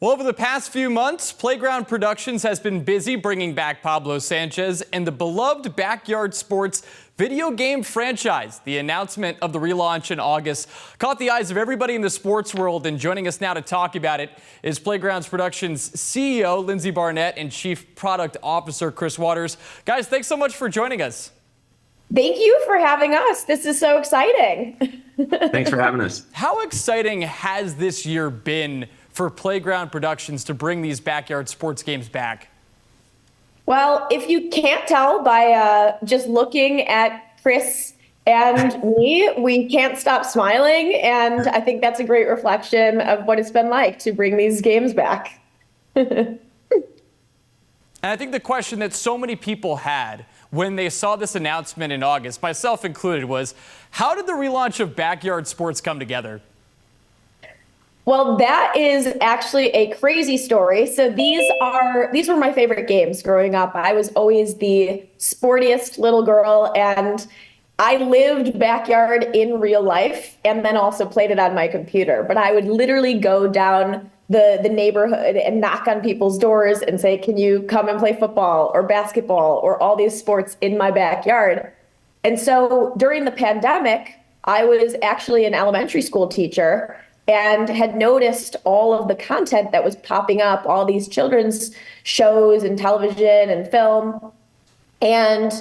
Well, over the past few months, Playground Productions has been busy bringing back Pablo Sanchez and the beloved backyard sports video game franchise. The announcement of the relaunch in August caught the eyes of everybody in the sports world, and joining us now to talk about it is Playground Productions CEO Lindsay Barnett and Chief Product Officer Chris Waters. Guys, thanks so much for joining us. Thank you for having us. This is so exciting. Thanks for having us. How exciting has this year been for Playground Productions to bring these backyard sports games back? Well, if you can't tell by just looking at Chris and me, we can't stop smiling. And I think that's a great reflection of what it's been like to bring these games back. And I think the question that so many people had when they saw this announcement in August, myself included, was how did the relaunch of backyard sports come together? Well, that is actually a crazy story. So these were my favorite games growing up. I was always the sportiest little girl, and I lived backyard in real life and then also played it on my computer. But I would literally go down the neighborhood and knock on people's doors and say, can you come and play football or basketball or all these sports in my backyard? And so during the pandemic, I was actually an elementary school teacher and had noticed all of the content that was popping up, all these children's shows and television and film. And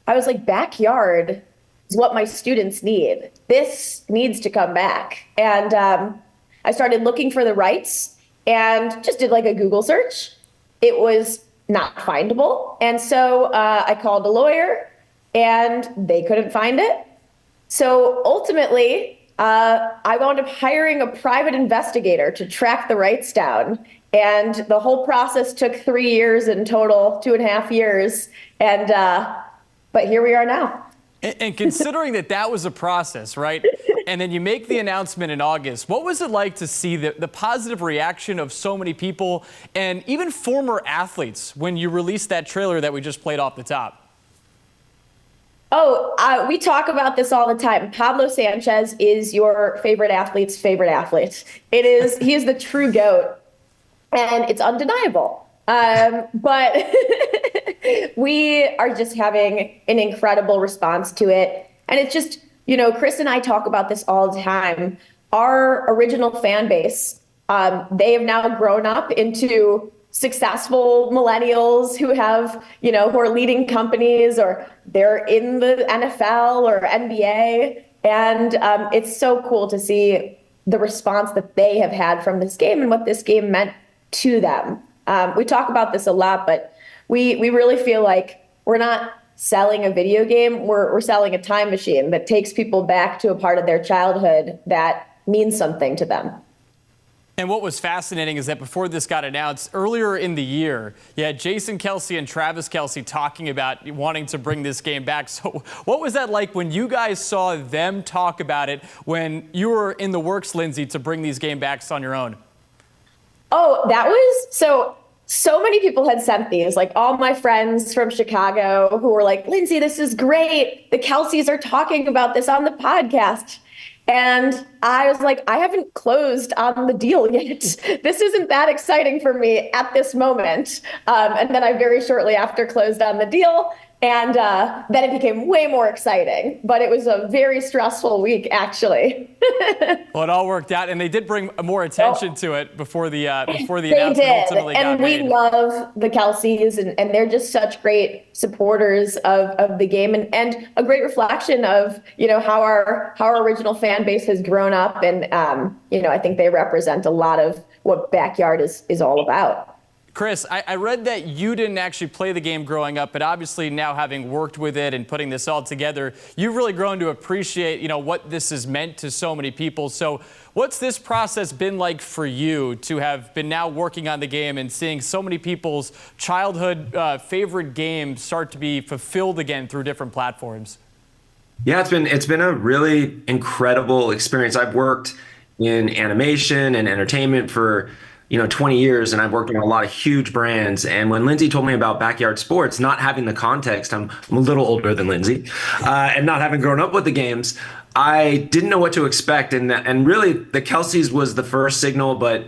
I was like, backyard is what my students need. This needs to come back. And I started looking for the rights and just did like a Google search. It was not findable. And so I called a lawyer and they couldn't find it. So ultimately, I wound up hiring a private investigator to track the rights down. And the whole process took 3 years in total, 2.5 years. And but here we are now. And considering that was a process, right? And then you make the announcement in August. What was it like to see the positive reaction of so many people and even former athletes when you released that trailer that we just played off the top? Oh, we talk about this all the time. Pablo Sanchez is your favorite athlete's favorite athlete. He is the true GOAT, and it's undeniable. But we are just having an incredible response to it. And it's just, Chris and I talk about this all the time. Our original fan base, they have now grown up into successful millennials who have, who are leading companies, or they're in the NFL or NBA. And it's so cool to see the response that they have had from this game and what this game meant to them. We talk about this a lot, but we really feel like we're not selling a video game. We're selling a time machine that takes people back to a part of their childhood that means something to them. And what was fascinating is that before this got announced, earlier in the year, you had Jason Kelce and Travis Kelce talking about wanting to bring this game back. So what was that like when you guys saw them talk about it when you were in the works, Lindsay, to bring these game backs on your own? Oh, that was so many people had sent these, like all my friends from Chicago who were like, Lindsay, this is great. The Kelces are talking about this on the podcast. And I was like, I haven't closed on the deal yet. This isn't that exciting for me at this moment. And then I very shortly after closed on the deal. And then it became way more exciting. But it was a very stressful week, actually. Well, it all worked out. And they did bring more attention to it before the announcement ultimately got made. And we love the Kelces, and they're just such great supporters of the game, and a great reflection of, how our original fan base has grown up. And, I think they represent a lot of what backyard is all about. Chris, I read that you didn't actually play the game growing up, but obviously now having worked with it and putting this all together, you've really grown to appreciate, what this has meant to so many people. So what's this process been like for you to have been now working on the game and seeing so many people's childhood favorite games start to be fulfilled again through different platforms? Yeah, it's been a really incredible experience. I've worked in animation and entertainment for 20 years, and I've worked on a lot of huge brands. And when Lindsay told me about backyard sports, not having the context, I'm a little older than Lindsay, and not having grown up with the games, I didn't know what to expect. And really, the Kelces was the first signal, but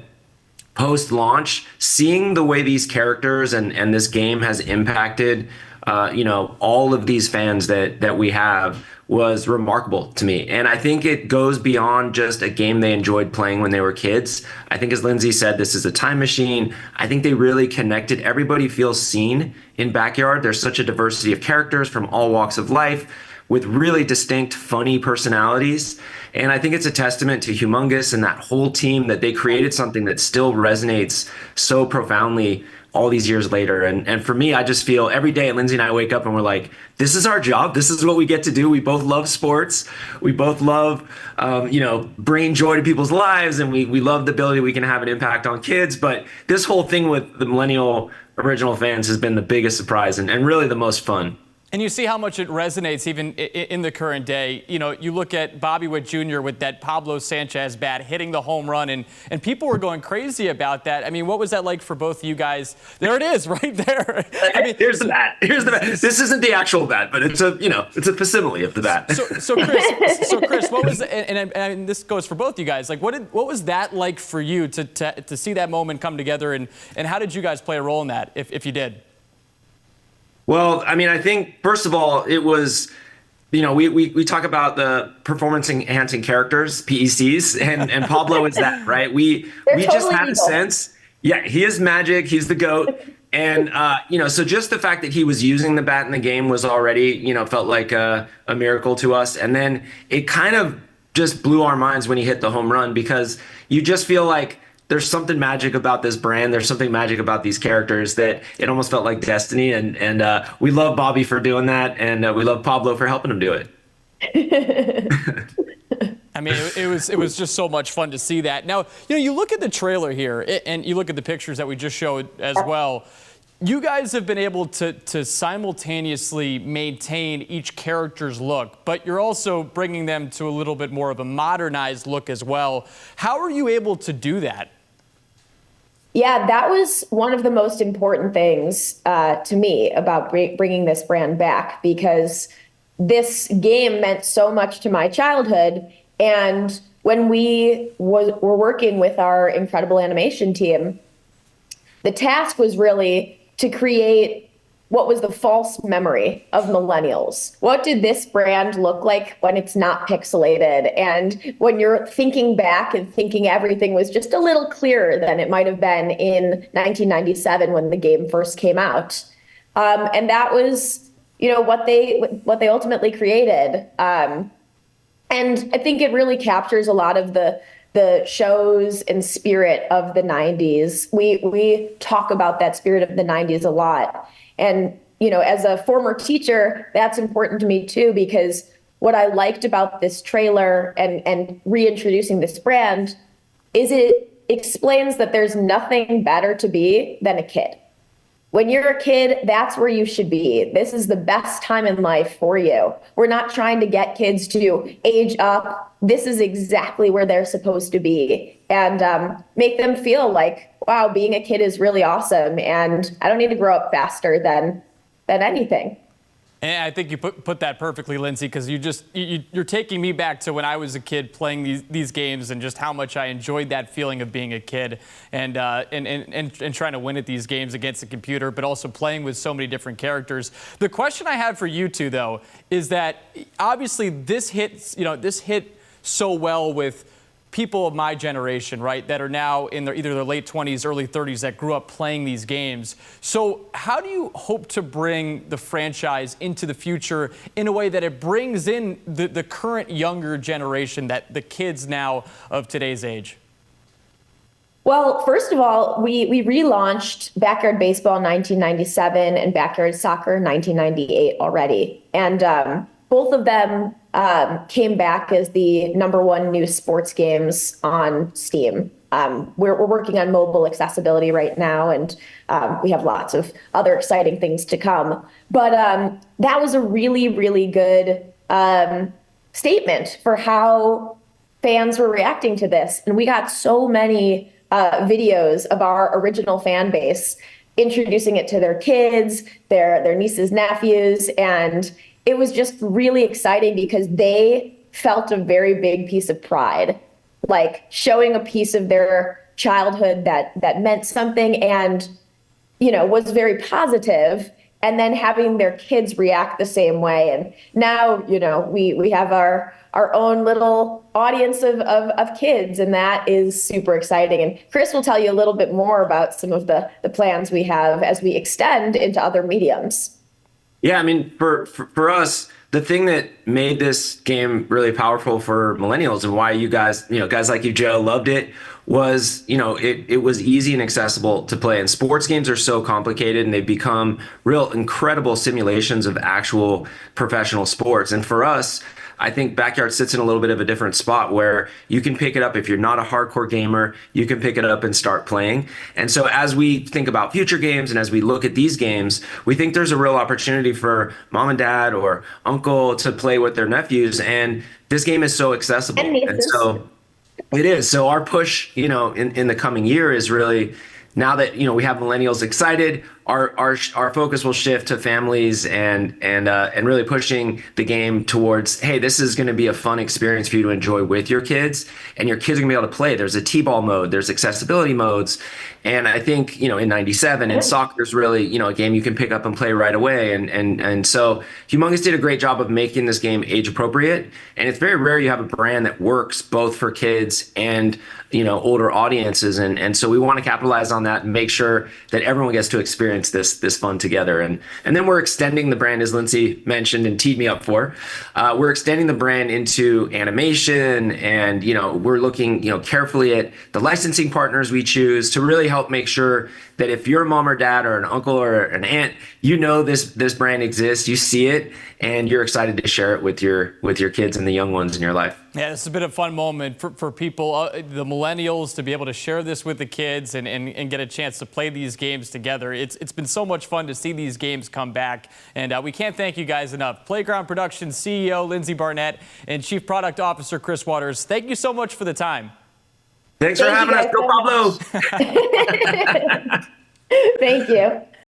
post launch, seeing the way these characters and this game has impacted, all of these fans that we have was remarkable to me. And I think it goes beyond just a game they enjoyed playing when they were kids. I think, as Lindsay said, this is a time machine. I think they really connected. Everybody feels seen in Backyard. There's such a diversity of characters from all walks of life with really distinct, funny personalities. And I think it's a testament to Humongous and that whole team that they created something that still resonates so profoundly all these years later. And for me, I just feel every day Lindsay and I wake up and we're like, this is our job. This is what we get to do. We both love sports. We both love, bringing joy to people's lives. And we love the ability we can have an impact on kids. But this whole thing with the millennial original fans has been the biggest surprise and really the most fun. And you see how much it resonates even in the current day. You know, you look at Bobby Witt Jr. with that Pablo Sanchez bat hitting the home run, and people were going crazy about that. I mean, what was that like for both of you guys? There it is, right there. I mean, here's the bat. Here's the bat. This isn't the actual bat, but it's a facsimile of the bat. So Chris, what was and this goes for both you guys. Like, what was that like for you to see that moment come together, and how did you guys play a role in that, if you did? Well, I mean, I think, first of all, it was, we talk about the performance enhancing characters, PECs, and Pablo is that, right? We just had a sense. Yeah, he is magic. He's the GOAT. And, so just the fact that he was using the bat in the game was already, felt like a miracle to us. And then it kind of just blew our minds when he hit the home run, because you just feel like there's something magic about this brand. There's something magic about these characters that it almost felt like destiny. And we love Bobby for doing that. And we love Pablo for helping him do it. I mean, it was just so much fun to see that. Now, you look at the trailer here and you look at the pictures that we just showed as well. You guys have been able to simultaneously maintain each character's look, but you're also bringing them to a little bit more of a modernized look as well. How are you able to do that? Yeah, that was one of the most important things to me about bringing this brand back, because this game meant so much to my childhood. And when we were working with our incredible animation team, the task was really to create what was the false memory of millennials. What did this brand look like when it's not pixelated? And when you're thinking back and thinking everything was just a little clearer than it might have been in 1997 when the game first came out. And that was, what they ultimately created. And I think it really captures a lot of the shows and spirit of the 90s. We talk about that spirit of the 90s a lot. And, as a former teacher, that's important to me too, because what I liked about this trailer and reintroducing this brand is it explains that there's nothing better to be than a kid. When you're a kid, that's where you should be. This is the best time in life for you. We're not trying to get kids to age up. This is exactly where they're supposed to be, and make them feel like, wow, being a kid is really awesome, and I don't need to grow up faster than anything. And I think you put that perfectly, Lindsay, because you're taking me back to when I was a kid playing these games and just how much I enjoyed that feeling of being a kid and trying to win at these games against the computer, but also playing with so many different characters. The question I have for you two, though, is that obviously this hit so well with people of my generation, right, that are now in either their late 20s, early 30s, that grew up playing these games. So how do you hope to bring the franchise into the future in a way that it brings in the current younger generation, that the kids now of today's age? Well, first of all, we relaunched Backyard Baseball in 1997 and Backyard Soccer in 1998 already. And both of them came back as the #1 new sports games on Steam. We're working on mobile accessibility right now, and we have lots of other exciting things to come. But that was a really, really good statement for how fans were reacting to this. And we got so many videos of our original fan base introducing it to their kids, their nieces, nephews, and it was just really exciting because they felt a very big piece of pride, like showing a piece of their childhood that meant something and, was very positive, and then having their kids react the same way. And now, we have our own little audience of kids, and that is super exciting. And Chris will tell you a little bit more about some of the plans we have as we extend into other mediums. Yeah, I mean, for us, the thing that made this game really powerful for millennials and why you guys, guys like you, Joe, loved it was, it was easy and accessible to play. And sports games are so complicated and they've become real incredible simulations of actual professional sports. And for us, I think Backyard sits in a little bit of a different spot where you can pick it up. If you're not a hardcore gamer, you can pick it up and start playing. And so as we think about future games and as we look at these games, we think there's a real opportunity for mom and dad or uncle to play with their nephews. And this game is so accessible. And so it is. So our push, in the coming year is really, now that we have millennials excited, our focus will shift to families and really pushing the game towards, hey, this is going to be a fun experience for you to enjoy with your kids, and your kids are going to be able to play. There's a T-ball mode, there's accessibility modes, and I think in '97 and soccer is really a game you can pick up and play right away. And so Humongous did a great job of making this game age appropriate, and it's very rare you have a brand that works both for kids and older audiences, and so we want to capitalize on that and make sure that everyone gets to experience this fun together. And then we're extending the brand, as Lindsay mentioned and teed me up for. We're extending the brand into animation, and we're looking carefully at the licensing partners we choose to really help make sure that if you're a mom or dad or an uncle or an aunt, this brand exists, you see it, and you're excited to share it with your kids and the young ones in your life. Yeah, this has been a fun moment for people, the millennials, to be able to share this with the kids and get a chance to play these games together. It's been so much fun to see these games come back, and we can't thank you guys enough. Playground Productions CEO Lindsay Barnett and Chief Product Officer Chris Waters, thank you so much for the time. Thanks for having us. Go Pablo. Thank you.